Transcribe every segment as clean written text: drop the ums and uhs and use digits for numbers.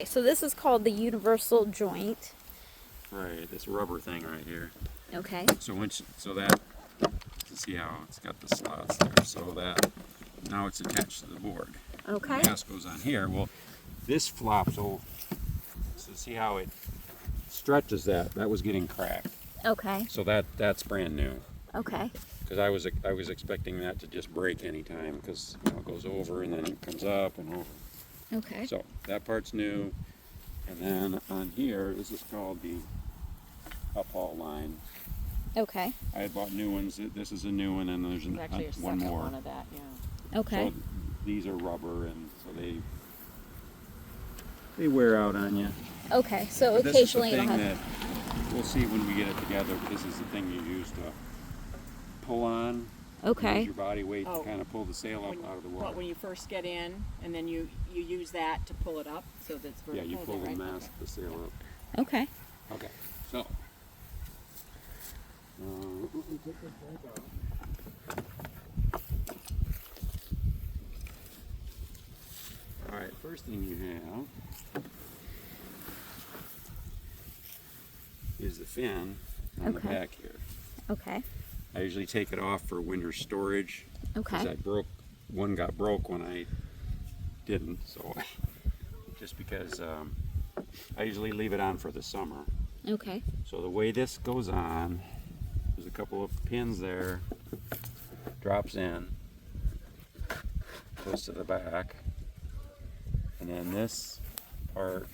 So this is called the universal joint. Right, this rubber thing right here. Okay. So that, see how it's got the slots there, so that now it's attached to the board. Okay. The gas goes on here. Well, this flops over. So see how it stretches that? That was getting cracked. Okay. So that's brand new. Okay. Because I was expecting that to just break anytime, because it goes over and then it comes up and over. Okay. So that part's new, and then on here, this is called the uphaul line. Okay. I had bought new ones. This is a new one, and there's Actually, a one second more. one of that, yeah. Okay. So these are rubber, and so they wear out on you. Okay. So But this occasionally is the it'll thing have. that we'll see when we get it together. This is the thing you use to pull on. Okay. Use your body weight Oh. to kind of pull the sail up out of the But water. when you first get in, and then you use that to pull it up, so that's Yeah, vertical. you pull is that the right? mast, the sail up. Okay. Okay, so. Let me take this back out. All right, first thing you have is the fin on the Okay. back here. Okay. I usually take it off for winter storage. Okay. Because one got broke when I didn't, so just because I usually leave it on for the summer. Okay. So the way this goes on, there's a couple of pins there, drops in, goes to the back, and then this part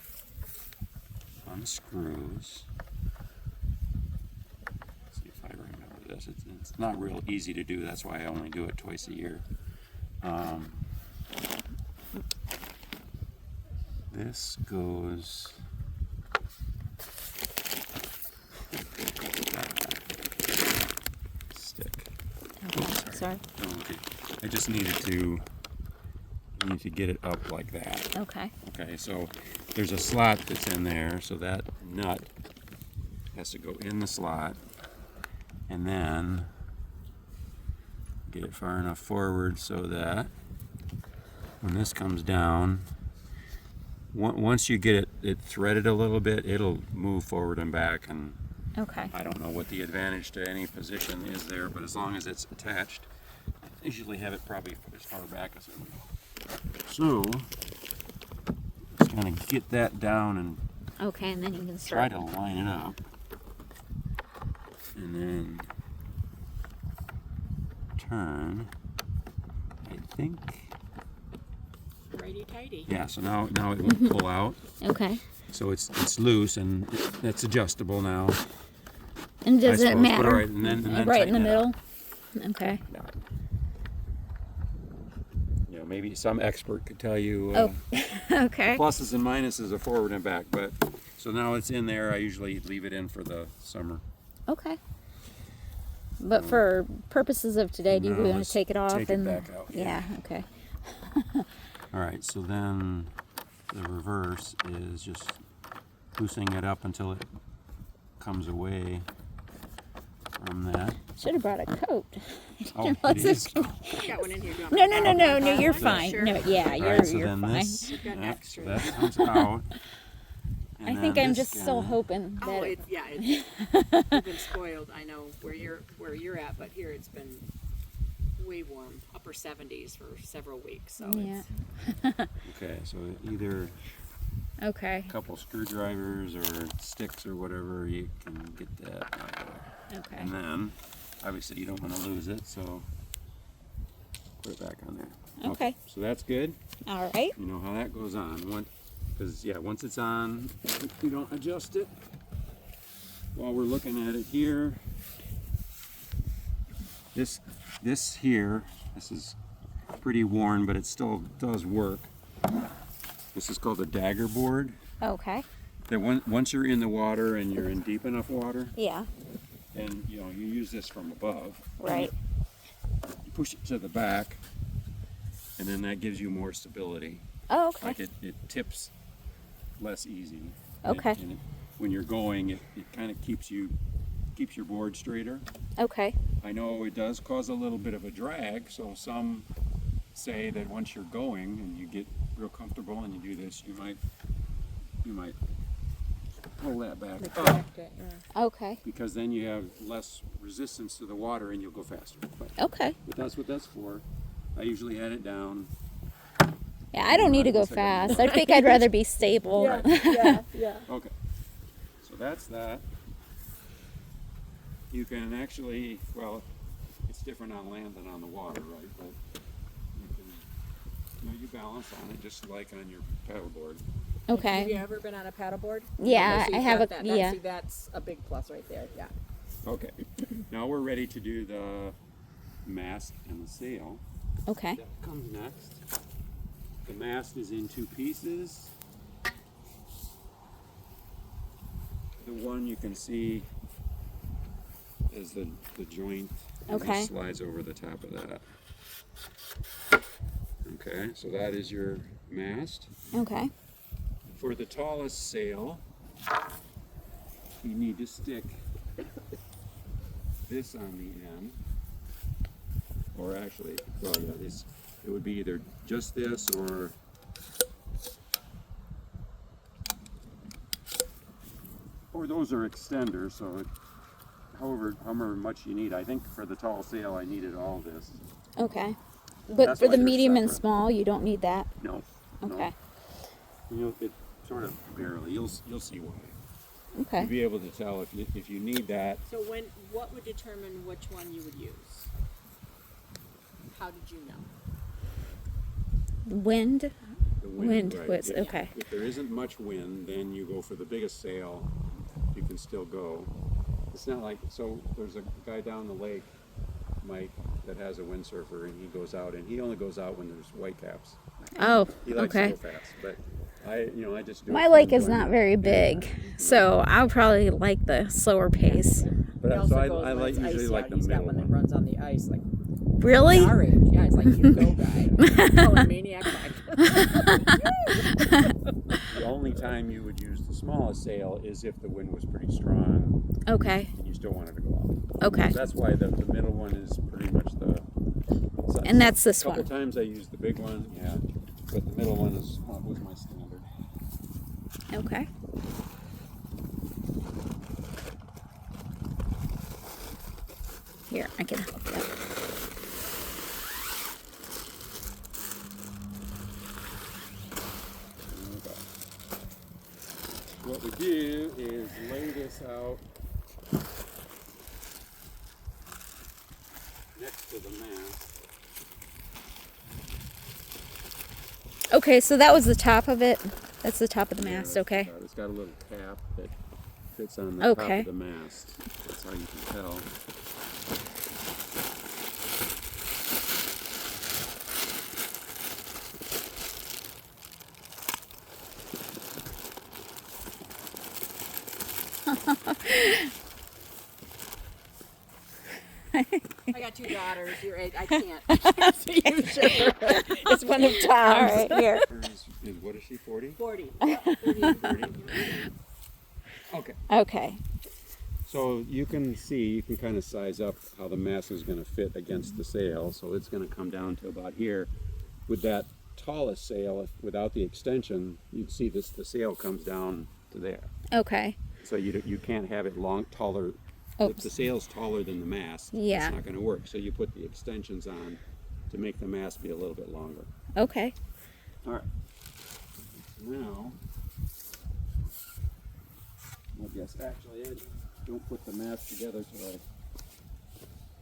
unscrews. Let's see if I remember this. It's not real easy to do, that's why I only do it twice a year. This goes stick. Okay. Sorry. Oh, okay. I just need to get it up like that. Okay. Okay, so there's a slot that's in there, so that nut has to go in the slot, and then get it far enough forward so that when this comes down, once you get it threaded a little bit, it'll move forward and back, and Okay. I don't know what the advantage to any position is there, but as long as it's attached, I usually have it probably as far back as it will. So, just kind of get that down and Okay, and then you can try start. to line it up. And then turn, I think. Righty tighty. Yeah, so now it won't pull out. Okay. So it's loose and it's adjustable now. And does I it suppose. Put matter? right, and then Right in the tighten it up. middle. Okay. You know, maybe some expert could tell you Okay. pluses and minuses of forward and back, but so now it's in there. I usually leave it in for the summer. Okay. But for purposes of today, do you No, want to let's take it off take it and back out, yeah. Okay. All right, so then the reverse is just loosening it up until it comes away from that. Should have brought a coat. Oh, it Realize is. Got one in here. Do you want No, me to no, no, borrow no, no. one? You're Sure. fine. No, yeah, All you're right, so you're then fine. this, We've got yeah, extras. so that comes out. I and think then I'm this just so guy- hoping Oh, that. you've been spoiled. I know where you're at, but here it's been way warm, upper 70s for several weeks. So Yeah. it's Okay, so either Okay. a couple screwdrivers or sticks or whatever, you can get that out there. Okay. And then, obviously you don't want to lose it, so put it back on there. Okay. So that's good. All right. You know how that goes on. Because once it's on, if you don't adjust it, while we're looking at it here, this here, this is pretty worn, but it still does work. This is called a dagger board. Okay. That once you're in the water and you're in deep enough water, Yeah. and you use this from above. Right. You push it to the back, and then that gives you more stability. Oh, okay. Like it tips less easy. Okay. And when you're going, it kind of keeps your board straighter. Okay. I know it does cause a little bit of a drag, so some say that once you're going and you get real comfortable and you do this, you might you might pull that back up, Retract it, yeah. Okay. because then you have less resistance to the water and you'll go faster. Okay. But that's what that's for. I usually had it down. Yeah, I don't need to go fast. I think I'd rather be stable. Yeah, yeah. Okay. So that's that. You can actually, well, it's different on land than on the water, right? But you balance on it just like on your paddleboard. Have you Okay. ever been on a paddleboard? Yeah, Okay, so I you've have got a- that. yeah. See, that's a big plus right there. Yeah. Okay. Now we're ready to do the mast and the sail. Okay. That comes next. The mast is in two pieces. The one you can see is the joint. And Okay. it slides over the top of that. Okay, so that is your mast. Okay. For the tallest sail, you need to stick this on the end. Or actually, well, yeah, it would be either just this or those are extenders, so however much you need. I think for the tall sail I needed all this. Okay. But That's for why the they're medium and separate. small, you don't need that. No. Okay. No. It sort of barely. You'll see why. You'll Okay. be able to tell if you need that. So what would determine which one you would use? How did you know? Wind. The Wind right. was If- okay. If there isn't much wind, then you go for the biggest sail. You can still go. It's not like, so there's a guy down the lake, Mike, that has a windsurfer, and he goes out, and he only goes out when there's whitecaps. Oh, He likes okay. to go fast, but I just do it My for lake is enjoyment. not very big, so I'll probably like the slower pace. But He so also I goes when it's usually icy like out. the He's got middle one that one. runs on the ice, like Really? our age. Yeah, it's like you go guy. Oh, a maniac bike. The only time you would use the smallest sail is if the wind was pretty strong Okay. and you still wanted to go out. Okay. So that's why the middle one is pretty much the. And that's this A couple one. times I used the big one, yeah, but the middle one was my standard. Okay. Here, I can help you. Okay. What we do is lay this out next to the mast. Okay, so that was the top of it. That's the top of the Yeah, mast, that's okay? about it. It's got a little cap that fits on the top Okay. of the mast. That's how you can tell. I got two daughters. Your age, I can't. I can't see you sure. It's one of Tom's. All right, here. Is what is she, 40? 40. 30? Okay. Okay. So you can kind of size up how the mast is going to fit against the sail. So it's going to come down to about here. With that tallest sail, without the extension, you'd see the sail comes down to there. Okay. So you can't have it taller. If Oops. the sail's taller than the mast, Yeah. it's not going to work. So you put the extensions on to make the mast be a little bit longer. Okay. All right. Now, I guess actually I don't put the mast together till I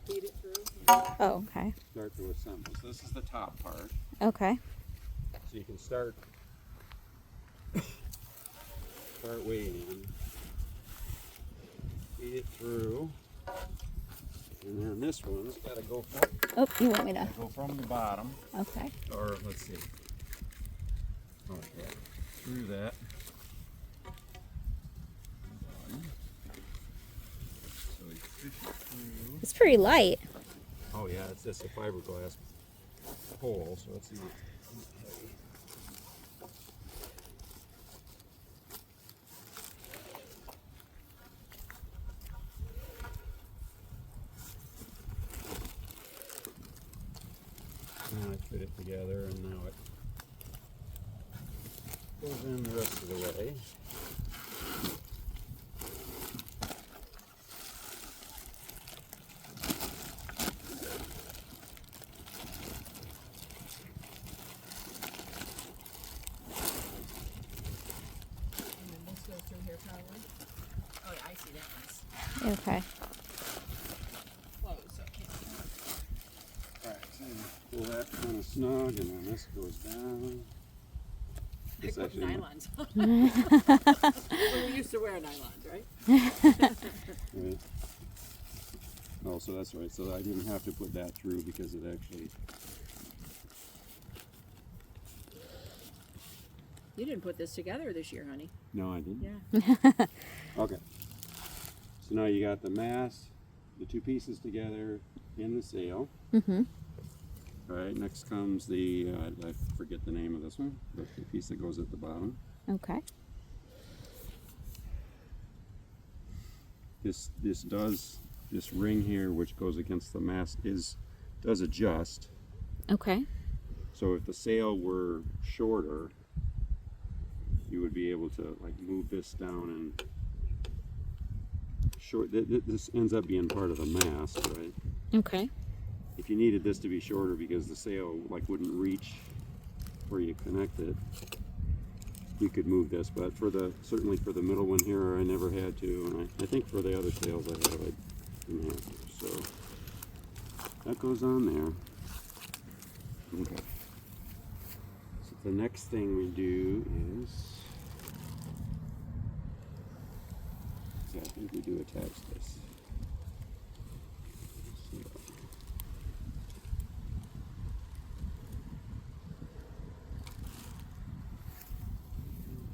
Feed it through. Oh, okay. start to assemble. So this is the top part. Okay. So you can start weighing in. Feed it through. And then this one's got to go from the bottom. Okay. Or let's see. Oh yeah. Through that. So you fish it through. It's pretty light. Oh yeah, it's just a fiberglass pole, so it's not heavy. Now I fit it together, and now it goes in the rest of the way. And then this goes through here probably. Oh yeah, I see that one's Okay. closed, so it can't be. Alright, so you pull that kind of snug, and then this goes down. I It's put actually nylons on. Well, we used to wear nylons, right? right. Oh, so that's right. So I didn't have to put that through because it actually. You didn't put this together this year, honey. No, I didn't. Yeah. Okay. So now you got the mast, the two pieces together in the sail. Mm-hmm. All right. Next comes the I forget the name of this one, but the piece that goes at the bottom. Okay. This ring here, which goes against the mast, does adjust. Okay. So if the sail were shorter, you would be able to like move this down and this ends up being part of the mast, right? Okay. If you needed this to be shorter because the sail like wouldn't reach where you connect it, you could move this. But certainly for the middle one here, I never had to, and I think for the other sails I have, I didn't have to. So that goes on there. Okay. So the next thing we do is, I think we do attach this.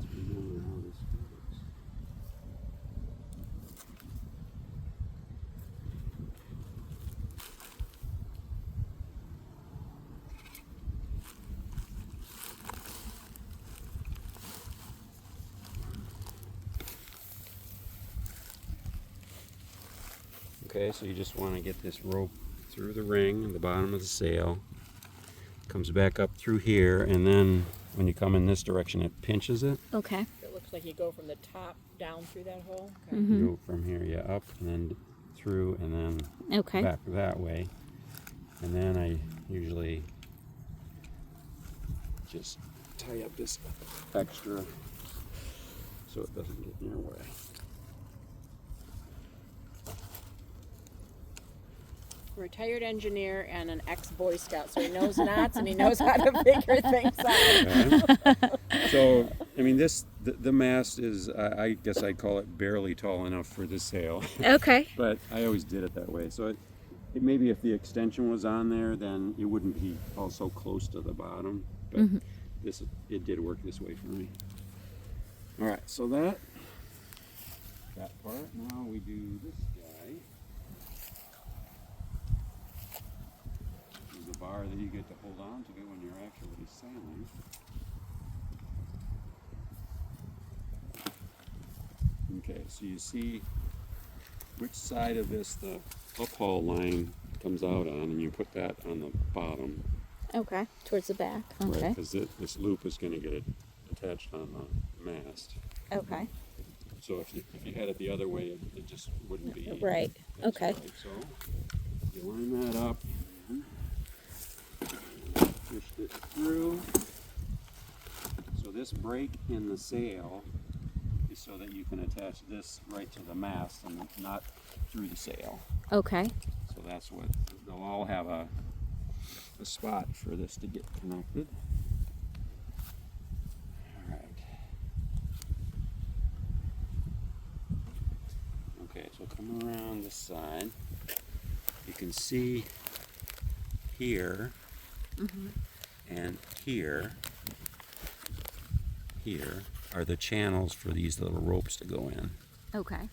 Let's remember how this works. Okay, so you just want to get this rope through the ring at the bottom of the sail. Comes back up through here, and then when you come in this direction, it pinches it. Okay. It looks like you go from the top down through that hole. Okay. Mm-hmm. You go from here, yeah, up, and then through, and then Okay. back that way. And then I usually just tie up this extra so it doesn't get in your way. Retired engineer and an ex-Boy Scout, so he knows knots and he knows how to figure things out. Okay. So, I mean, the mast is, I guess I'd call it barely tall enough for the sail, Okay. but I always did it that way. So it maybe if the extension was on there, then it wouldn't be all so close to the bottom, but it did work this way for me. All right, so that part. Now we do this guy. This is the bar that you get to hold on to when you're actually sailing. Okay, so you see which side of this the uphaul line comes out on, and you put that on the bottom. Okay. Towards the back. Okay. Because this loop is going to get attached on the mast. Okay. So if you had it the other way, it just wouldn't be. Right. as Okay. right. So you line that up, push it through. So this break in the sail is so that you can attach this right to the mast and not through the sail. Okay. So that's what they'll all have a spot for this to get connected. All right. Okay, so come around this side. You can see here and here are the channels for these little ropes to go in. Okay.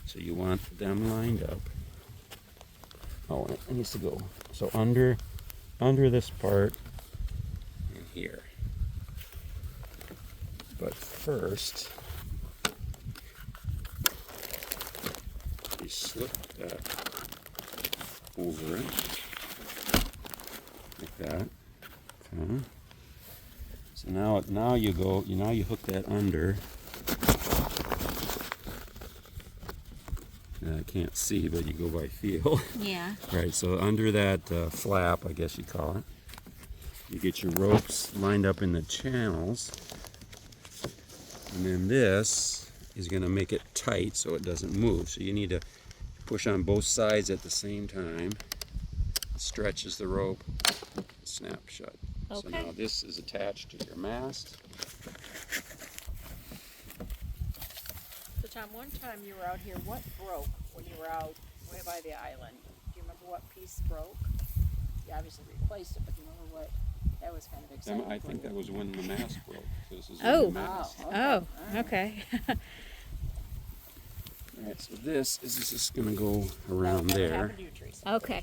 So you want them lined up. Oh, and it needs to go. So under this part and here. But first, you slip that over it, like that. Okay. So now you hook that under, I can't see, but you go by feel. Yeah. Right, so under that flap, I guess you call it, you get your ropes lined up in the channels, and then this is going to make it tight so it doesn't move. So you need to push on both sides at the same time. Stretches the rope, snap shut. So Okay. now this is attached to your mast. So Tom, one time you were out here, what broke when you were out way by the island? Do you remember what piece broke? You obviously replaced it, but do you remember what? That was kind of exciting. I think that was when the mast broke. So this is Oh. the mast. Oh, okay. All right, so this is just going to go around That there. happened to you, Teresa. Okay.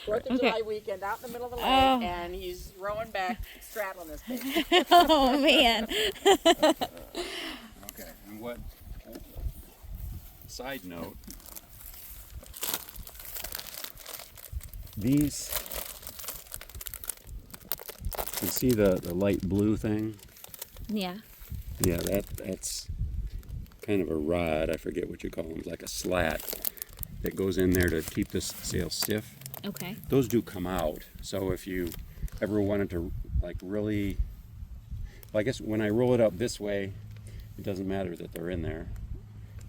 4th of July weekend, out in the middle of the lake, Oh. and he's rowing back, straddling this thing. Oh, man. Okay, and what? Side note. These, you see the light blue thing? Yeah. Yeah, that's kind of a rod. I forget what you call them, like a slat that goes in there to keep this sail stiff. Okay. Those do come out. So if you ever wanted to, like, really, well, I guess when I roll it up this way, it doesn't matter that they're in there.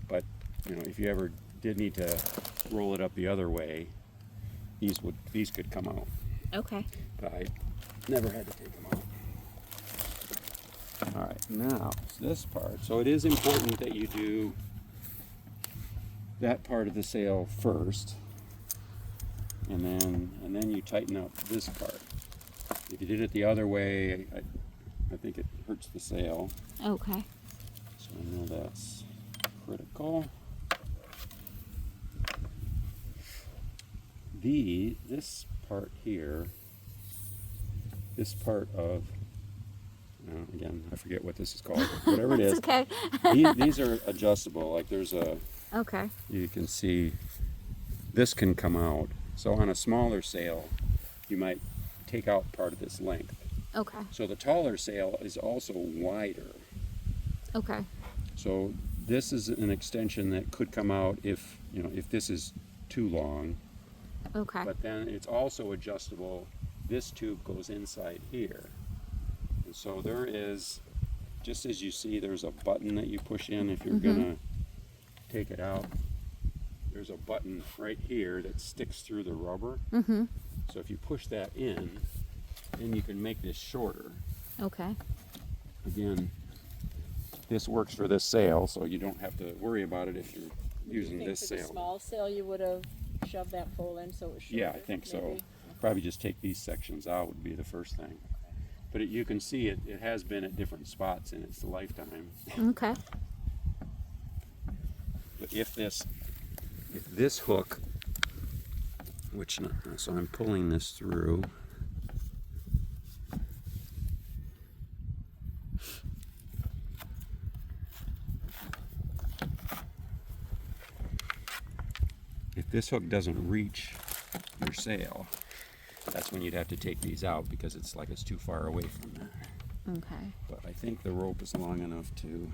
But you know, if you ever did need to roll it up the other way, these could come out. Okay. But I never had to take them out. All right, now this part. So it is important that you do that part of the sail first, and then you tighten up this part. If you did it the other way, I think it hurts the sail. Okay. So I know that's critical. This part here, this part of, again, I forget what this is called, whatever it is. It's okay. These are adjustable. Like there's Okay. you can see this can come out. So on a smaller sail, you might take out part of this length. Okay. So the taller sail is also wider. Okay. So this is an extension that could come out if this is too long. Okay. But then it's also adjustable. This tube goes inside here. And so there is, just as you see, there's a button that you push in if you're gonna take it out. There's a button right here that sticks through the rubber. Mm-hmm. So if you push that in, then you can make this shorter. Okay. Again, this works for this sail, so you don't have to worry about it if you're using Do you this think for the sail. small sail you would have shoved that pole in so it was shorter? Yeah, I think so. maybe? Probably just take these sections out would be the first thing. But you can see it has been at different spots in its lifetime. Okay. But if this hook, so I'm pulling this through. If this hook doesn't reach your sail, that's when you'd have to take these out because it's too far away from that. Okay. But I think the rope is long enough to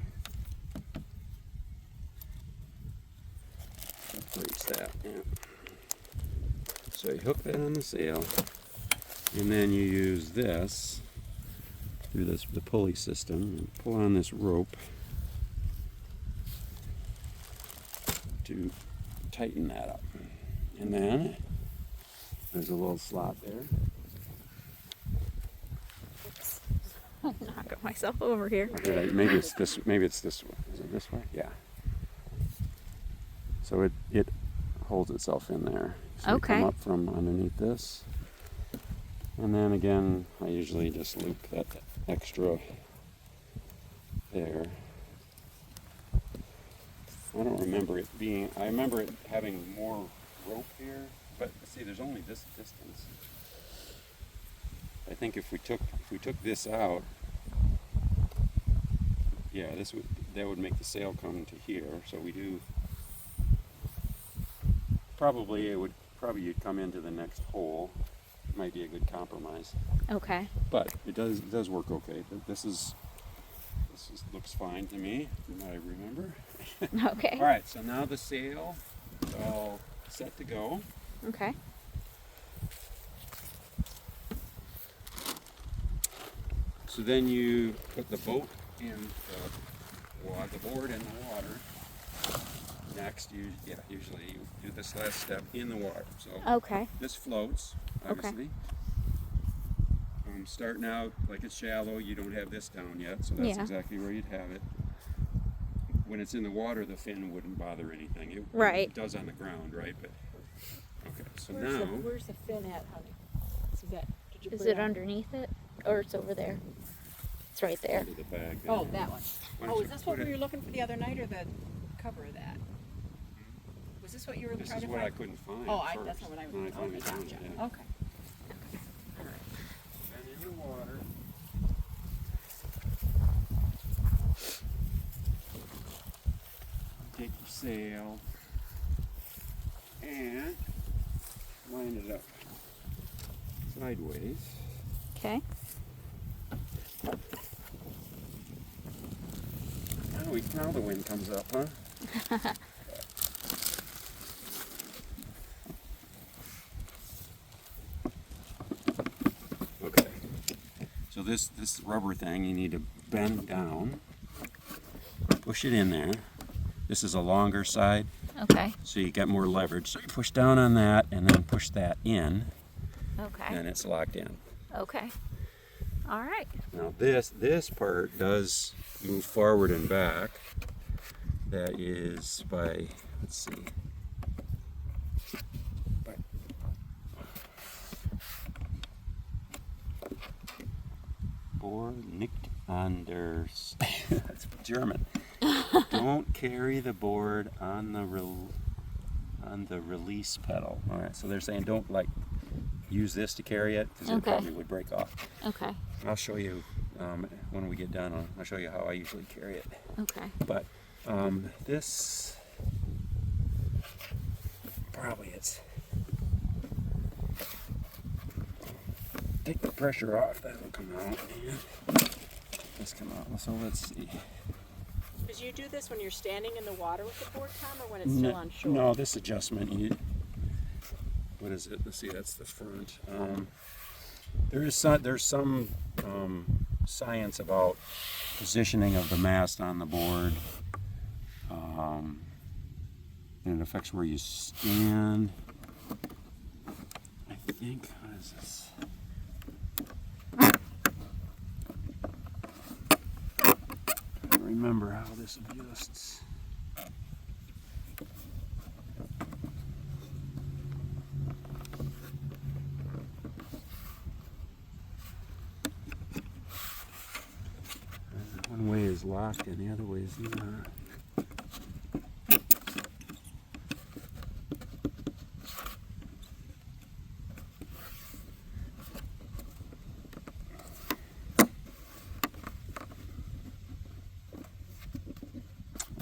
reach that. Yeah. So you hook that on the sail, and then you use this through the pulley system and pull on this rope to tighten that up. And then there's a little slot there. Oops. I'll knock myself over here. Maybe it's this way. Is it this way? Yeah. So it holds itself in there. So you Okay. come up from underneath this. And then again, I usually just loop that extra there. I don't remember it being, I remember it having more rope here, but see, there's only this distance. I think if we took this out, yeah, that would make the sail come to here. So we do, you'd come into the next hole. Might be a good compromise. Okay. But it does work okay. This is looks fine to me, from what I remember. Okay. All right, so now the sail is all set to go. Okay. So then you put the boat in the board in the water. Next, usually you do this last step in the water. So Okay. this floats, obviously. Starting out like it's shallow, you don't have this down yet, so that's Yeah. exactly where you'd have it. When it's in the water, the fin wouldn't bother anything. It Right. does on the ground, right? But okay, so Where's the fin at, honey? Is that? Did you Is put it underneath it? Or it's over there? It's right there. under the bag. Oh, that one. Why don't Oh, you is this what put we it- were looking for the other night, or the cover of that? Was this what you were This trying is to what I find? couldn't find. Oh, first. that's not what I was. Then I finally Okay, found gotcha. it. Yeah. Okay. And in the water. Take the sail and line it up sideways. Okay. Now the wind comes up, huh? Okay. So this rubber thing, you need to bend down, push it in there. This is a longer side, Okay. so you get more leverage. So you push down on that and then push that in, Okay. and it's locked in. Okay. All right. Now this part does move forward and back. That is by, let's see, by, board nicht anders. That's German. Don't carry the board on the release pedal. All right, so they're saying don't like use this to carry it because it Okay. probably would break off. Okay. I'll show you when we get done. I'll show you how I usually carry it. Okay. But this probably it's take the pressure off. That'll come out. And this come out. So let's see. Did you do this when you're standing in the water with the board, Tom, or when it's still on shore? No, this adjustment. What is it? Let's see. That's the front. There's some science about positioning of the mast on the board. And it affects where you stand. I think, what is this? I don't remember how this adjusts. One way is locked and the other way is not.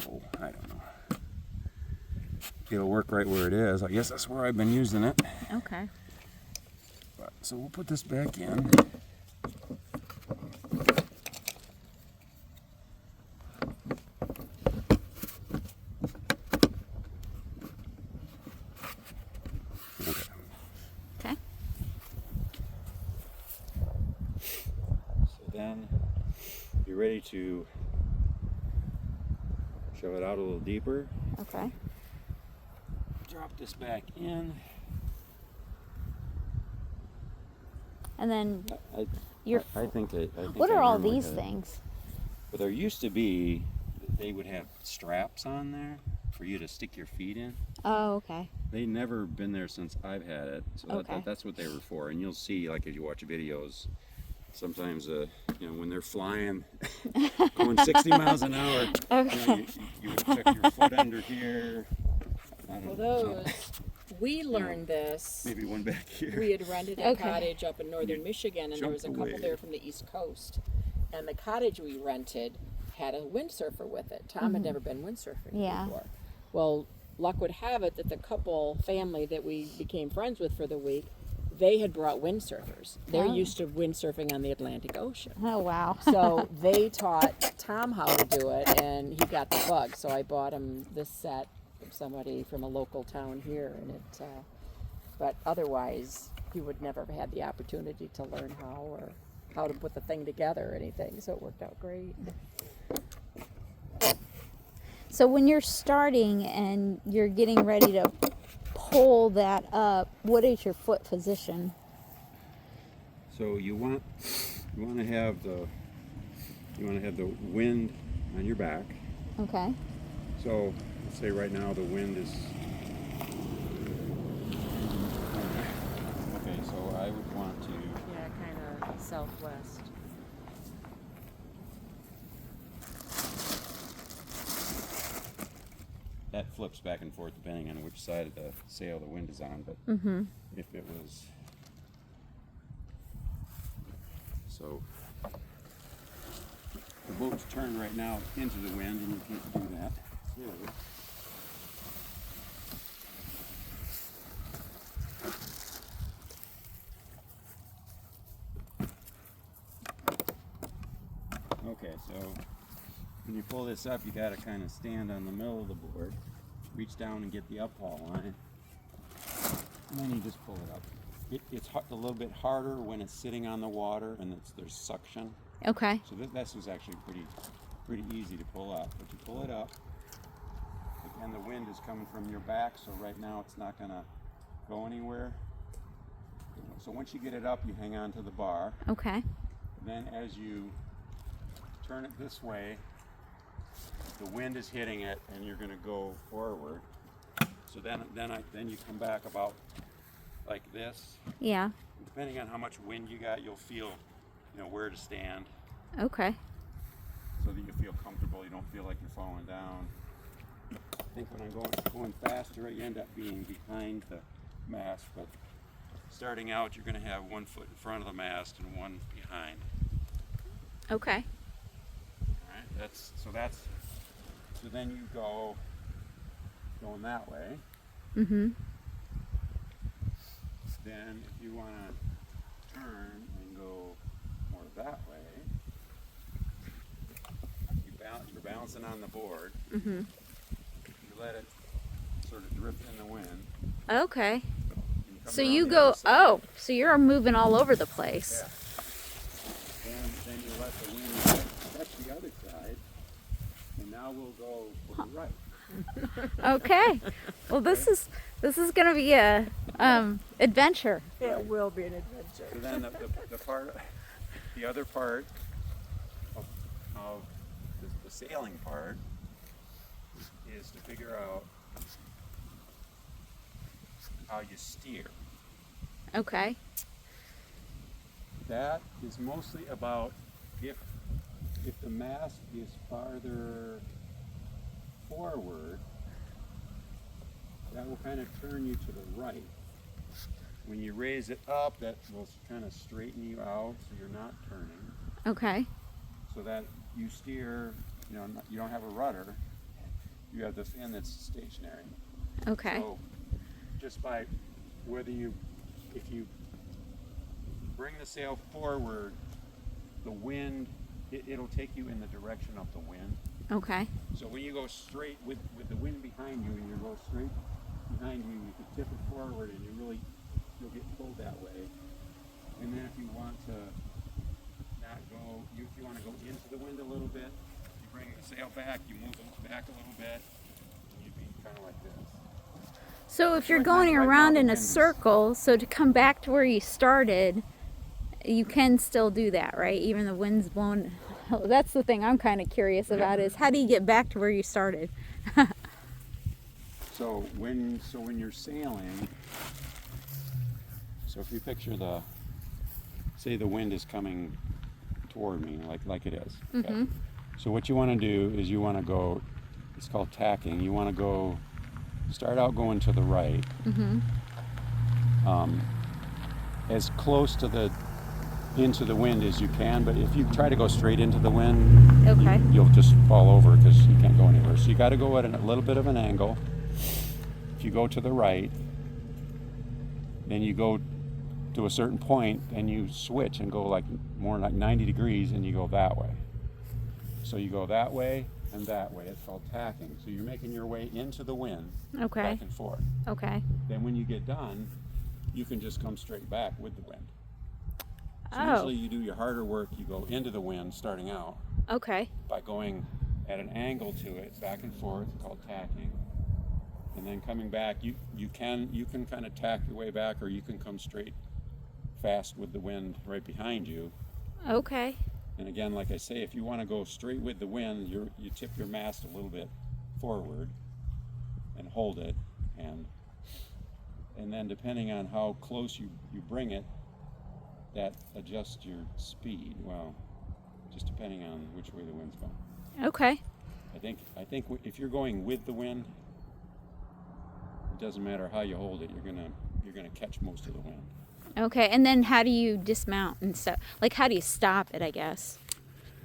Oh, I don't know. It'll work right where it is. I guess that's where I've been using it. Okay. So we'll put this back in. Okay. So then you're ready to shove it out a little deeper. Okay. Drop this back in. And then I think what I are all normally these had- things? Well, there used to be, they would have straps on there for you to stick your feet in. Oh, okay. They never been there since I've had it, so Okay. that's what they were for. And you'll see, like as you watch videos, sometimes when they're flying, going 60 miles an hour, Okay. you would tuck your foot under here. I don't Well, know, those, we learned this. maybe one back here. We had rented a Okay. cottage up in northern Michigan, and there was a Jumped couple away. there from the East Coast. And the cottage we rented had a windsurfer with it. Tom had never been windsurfing Yeah. before. Well, luck would have it that the couple family that we became friends with for the week they had brought windsurfers. They're Oh. used to windsurfing on the Atlantic Ocean. Oh, wow. So they taught Tom how to do it, and he got the bug. So I bought him this set from somebody from a local town here, and it. But otherwise, he would never have had the opportunity to learn how to put the thing together or anything. So it worked out great. So when you're starting and you're getting ready to pull that up, what is your foot position? So you want to have the wind on your back. Okay. So let's say right now the wind is. Okay, so I would want to. Yeah, kind of southwest. That flips back and forth depending on which side of the sail the wind is on, but if it was so the boat's turned right now into the wind and you can't do that. Okay, so when you pull this up, you got to kind of stand on the middle of the board, reach down and get the uphaul on it, and then you just pull it up. It's a little bit harder when it's sitting on the water and there's suction. Okay. So this was actually pretty easy to pull up. But you pull it up, and the wind is coming from your back, so right now it's not going to go anywhere. So once you get it up, you hang on to the bar. Okay. Then as you turn it this way, the wind is hitting it, and you're going to go forward. So then you come back about like this. Yeah. Depending on how much wind you got, you'll feel, where to stand, Okay. so that you feel comfortable. You don't feel like you're falling down. I think when I'm going faster, you end up being behind the mast, but starting out, you're going to have one foot in front of the mast and one behind. Okay. All right. So then you going that way. Mm-hmm. Then if you want to turn and go more that way, you're balancing on the board. Mm-hmm. You let it sort of drift in the wind. Okay. and come So around you the go, other side. so you're moving all over the place. Yeah. Then you let the wind touch the other side, and now we'll go to the right. Okay. Well, this is gonna be a adventure. It will be an adventure. So then the other part of the sailing part is to figure out how you steer. Okay. That is mostly about if the mast is farther forward, that will kind of turn you to the right. When you raise it up, that will kind of straighten you out so you're not turning. Okay. So that you steer, you don't have a rudder, you have the fin that's stationary. Okay. So just by if you bring the sail forward, the wind, it'll take you in the direction of the wind. Okay. So when you go straight with the wind behind you and you go straight behind you, you can tip it forward and you'll get pulled that way. And then if you want to not go, if you want to go into the wind a little bit, you bring the sail back, you move it back a little bit, and you'd be kind of like this. So if you're Right going now around the in a wind is- circle, so to come back to where you started, you can still do that, right? Even the wind's blowing. That's the thing I'm kind of curious about is how do you get back to where you started? So when you're sailing, so if you picture say the wind is coming toward me like it is. Okay? Mhm. So what you want to do is you want to go, it's called tacking. You want to start out going to the right, as close to into the wind as you can. But if you try to go straight into the wind, Okay. you'll just fall over because you can't go anywhere. So you got to go at a little bit of an angle. If you go to the right, then you go to a certain point, and you switch and go like more like 90 degrees, and you go that way. So you go that way and that way. It's called tacking. So you're making your way into the wind, Okay. back and forth. Okay. Then when you get done, you can just come straight back with the wind. So Oh. usually you do your harder work, you go into the wind starting out Okay. by going at an angle to it, back and forth, called tacking. And then coming back, you can kind of tack your way back, or you can come straight fast with the wind right behind you. Okay. And again, like I say, if you want to go straight with the wind, you tip your mast a little bit forward and hold it, and then depending on how close you bring it, that adjusts your speed. Well, just depending on which way the wind's going. Okay. I think if you're going with the wind, it doesn't matter how you hold it. You're gonna catch most of the wind. Okay. And then how do you dismount and stuff? Like, how do you stop it, I guess?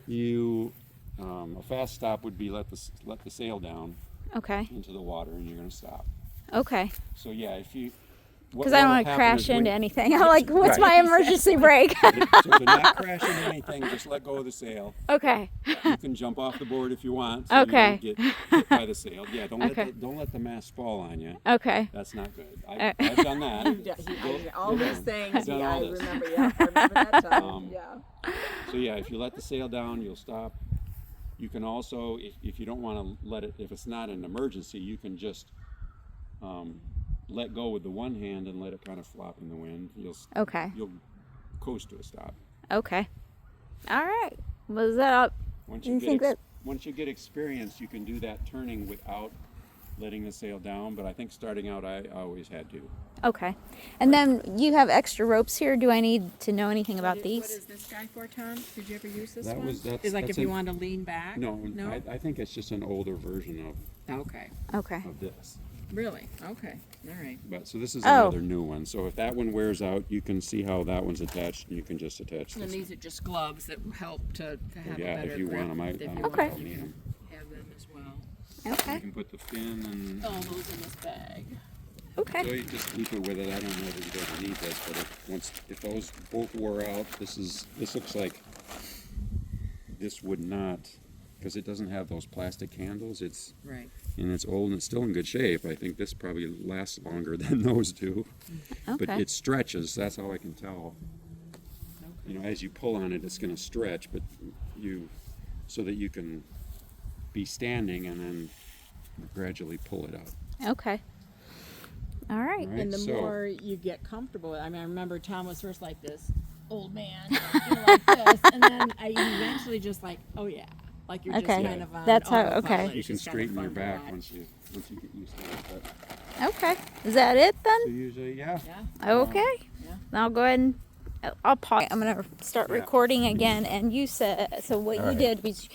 A fast stop would be let the sail down Okay. into the water, and you're gonna stop. Okay. So yeah, if you Because I don't want to crash into anything. I'm like, what's my Right. emergency brake? So to not crash into anything, just let go of the sail. Okay. You can jump off the board if you want. So Okay. You don't get hit by the sail. Yeah, Okay. don't let the mast fall on you. Okay. That's not good. I've done that. Yeah, all Yeah. these things. I've done Yeah, all I this. remember. Yeah, I remember that time. Yeah. So yeah, if you let the sail down, you'll stop. You can also, if you don't want to let it, if it's not an emergency, you can just let go with the one hand and let it kind of flop in the wind. Okay. You'll coast to a stop. Okay. All right. Was that up? Once Do you you get think that? once you get experience, you can do that turning without letting the sail down. But I think starting out, I always had to. Okay. And then you have extra ropes here. Do I need to know anything about What these? is this guy for, Tom? Did you ever use this That one? was- that's- It's like that's if you a- wanted to lean back? No, No? I think it's just an older version Okay. Okay. of this. Really? Okay. All right. But so this is Oh. another new one. So if that one wears out, you can see how that one's attached, and you can just attach And this. these are just gloves that help to have Yeah, a better if you grip. want them, I if you don't want Okay. know if you need them. to have them as well. You Okay. can put the fin and. Oh, those in this bag. So Okay. you just keep it with it. I don't know that you ever need this, but if those both wore out, this looks like this would not, because it doesn't have those plastic handles. It's Right. old and it's still in good shape. I think this probably lasts longer than those do. But Okay. it stretches. That's how I can tell. You know, as you pull on it, it's going to stretch, but so that you can be standing and then gradually pull it out. Okay. All right. All right, And the so- more you get comfortable with it, I mean, I remember Tom was first like this old man, like this, and then I eventually just like, oh yeah, like you're Okay. just kind of on That's how- autopilot. okay. It's You can just kind of straighten your fun to back watch. once you get used to it. But Okay. Is that it so then? usually, yeah. Yeah. Okay. Yeah. I'll go ahead and I'll pause. I'm gonna start Yeah. recording again. And you said so. What All you right. did was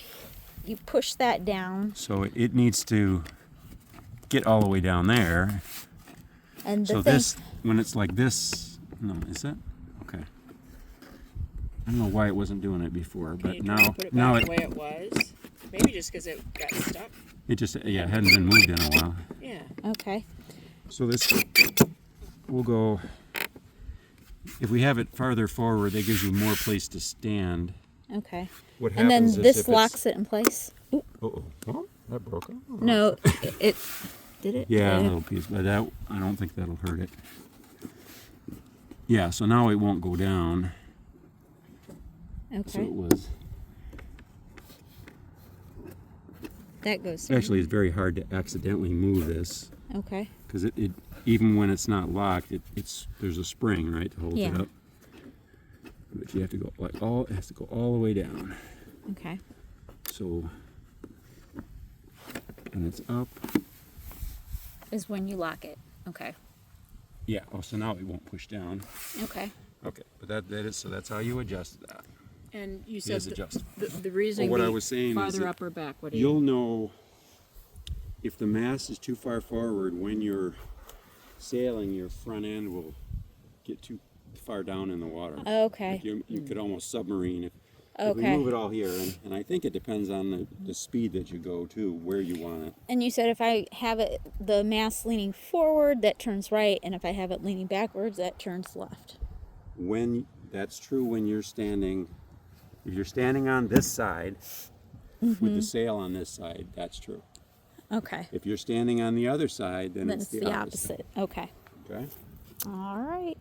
you pushed that down, So it needs to get all the way down there. and the So thing. this, when it's like this, no, is it? Okay. I don't know why it wasn't doing it before, Can but you try now, to put it now back the way it was? Maybe just because it got stuck. it just, yeah, it hadn't been moved in a while. Yeah. Okay. So this will go, if we have it farther forward, that gives you more place to stand. Okay. What And then happens is this if locks it in place. Ooh, Oh, that broke off. no, it did it. Yeah, a Did it? little piece, but that, I don't think that'll hurt it. Yeah, so now it won't go down. So Okay. it was, That goes. down. actually it's very hard to accidentally move this, Okay. because it even when it's not locked, there's a spring, right, to hold it Yeah. up. But you have to go it has to go all the way down. Okay. So when it's up, Is when you lock it. Okay. yeah. Oh, so now it won't push down. Okay. Okay, but that is, so that's how you adjust that. And you It said is adjustable. the reason Well, what I be was saying is farther that up or back. What do you? You'll know if the mast is too far forward. When you're sailing, your front end will get too far down in the water. Okay. Like you could almost submarine if we Okay. move it all here, and I think it depends on the speed that you go to, where you want it. And you said if I have it, the mast leaning forward, that turns right, and if I have it leaning backwards, that turns left. when that's true when you're standing. If you're standing on this side with the sail on this side, that's true. Okay. If you're standing on the other side, then Then it's it's the opposite. Okay. Okay. All right.